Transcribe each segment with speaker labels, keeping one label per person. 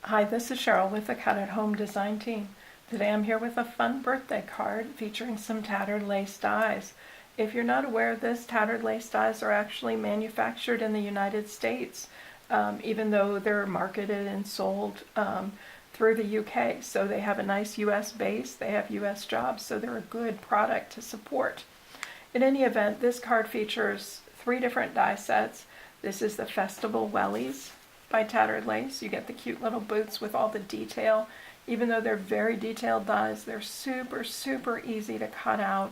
Speaker 1: Hi, this is Cheryl with the Cut at Home Design Team. Today I'm here with a fun birthday card featuring some tattered lace dies. If you're not aware, this tattered lace dies are actually manufactured in the United States, even though they're marketed and sold through the UK. So they have a nice US base, they have US jobs, so they're a good product to support. In any event, this card features 3 different die sets. This is the Festival Wellies by Tattered Lace. You get the cute little boots with all the detail. Even though they're very detailed dies, they're super easy to cut out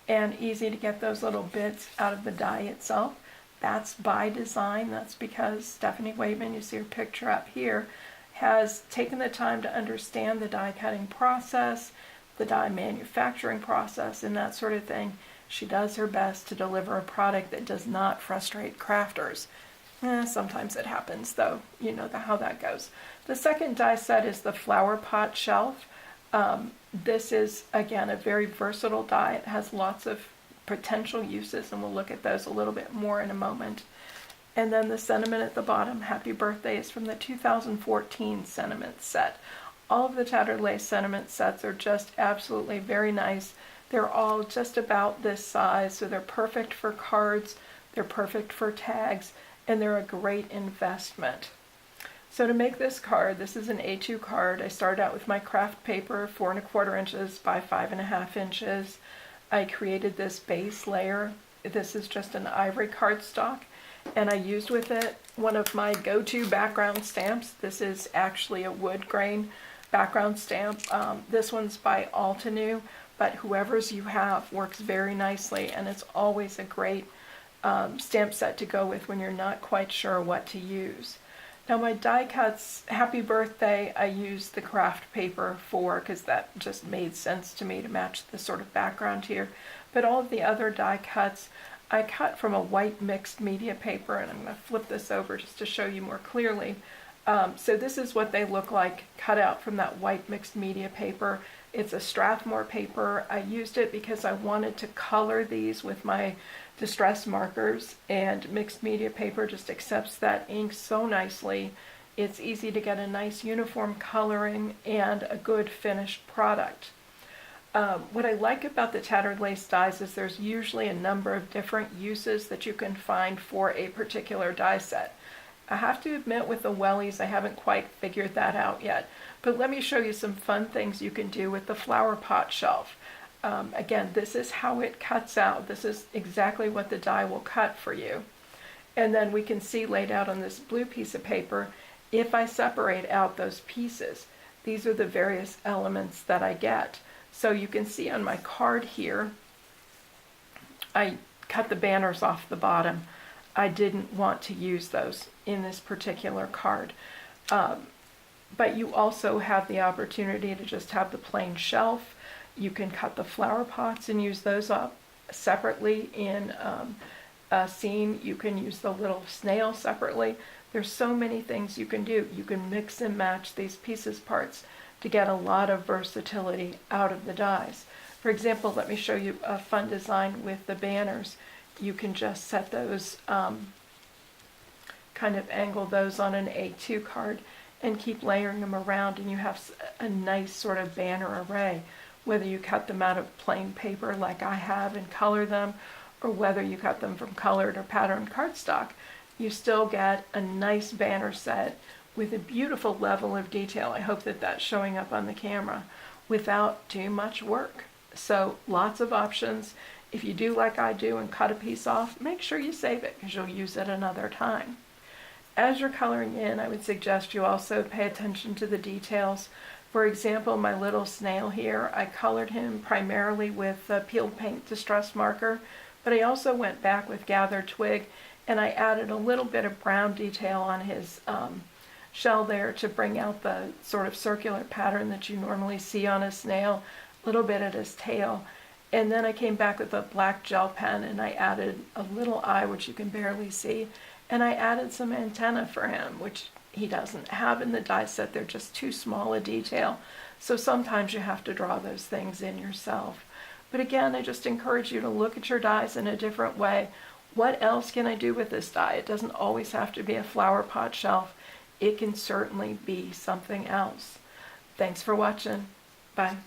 Speaker 1: and easy to get those little bits out of the die itself. That's by design. That's because Stephanie Waitman, you see her picture up here, has taken the time to understand the die cutting process, the die manufacturing process, and that sort of thing. She does her best to deliver a product that does not frustrate crafters. Sometimes it happens, though. You know how that goes. The second die set is the flower pot shelf. This is, again, a very versatile die. It has lots of potential uses, and we'll look at those a little bit more in a moment. And then the sentiment at the bottom, Happy Birthday, is from the 2014 sentiment set. All of the Tattered Lace sentiment sets are just absolutely very nice. They're all just about this size, so they're perfect for cards, they're perfect for tags, and they're a great investment. So to make this card, this is an A2 card. I started out with my craft paper, 4 1/4 inches by 5 1/2 inches. I created this base layer. This is just an ivory cardstock, and I used with it one of my go-to background stamps. This is actually a wood grain background stamp. This one's by Altenew, but whoever's you have works very nicely, and it's always a great stamp set to go with when you're not quite sure what to use. Now my die cuts, Happy Birthday, I used the craft paper for because that just made sense to me to match the sort of background here. But all of the other die cuts, I cut from a white mixed media paper, and I'm going to flip this over just to show you more clearly. So this is what they look like cut out from that white mixed media paper. It's a Strathmore paper. I used it because I wanted to color these with my distress markers, and mixed media paper just accepts that ink so nicely. It's easy to get a nice uniform coloring and a good finished product. What I like about the Tattered Lace dies is there's usually a number of different uses that you can find for a particular die set. I have to admit, with the wellies, I haven't quite figured that out yet. But let me show you some fun things you can do with the flower pot shelf. Again, this is how it cuts out. This is exactly what the die will cut for you. And then we can see laid out on this blue piece of paper, if I separate out those pieces, these are the various elements that I get. So you can see on my card here, I cut the banners off the bottom. I didn't want to use those in this particular card. But you also have the opportunity to just have the plain shelf. You can cut the flower pots and use those up separately in a scene. You can use the little snail separately. There's so many things you can do. You can mix and match these pieces parts to get a lot of versatility out of the dies. For example, let me show you a fun design with the banners. You can just set those, kind of angle those on an A2 card and keep layering them around, and you have a nice sort of banner array. Whether you cut them out of plain paper like I have and color them, or whether you cut them from colored or patterned cardstock, you still get a nice banner set with a beautiful level of detail. I hope that that's showing up on the camera without too much work. So lots of options. If you do like I do and cut a piece off, make sure you save it because you'll use it another time. As you're coloring in, I would suggest you also pay attention to the details. For example, my little snail here, I colored him primarily with peeled paint distress marker, but I also went back with gathered twig and I added a little bit of brown detail on his shell there to bring out the sort of circular pattern that you normally see on a snail, a little bit at his tail. And then I came back with a black gel pen and I added a little eye, which you can barely see, and I added some antenna for him, which he doesn't have in the die set. They're just too small a detail. So sometimes you have to draw those things in yourself. But again, I just encourage you to look at your dies in a different way. What else can I do with this die? It doesn't always have to be a flower pot shelf. it can certainly be something else. Thanks for watching. Bye.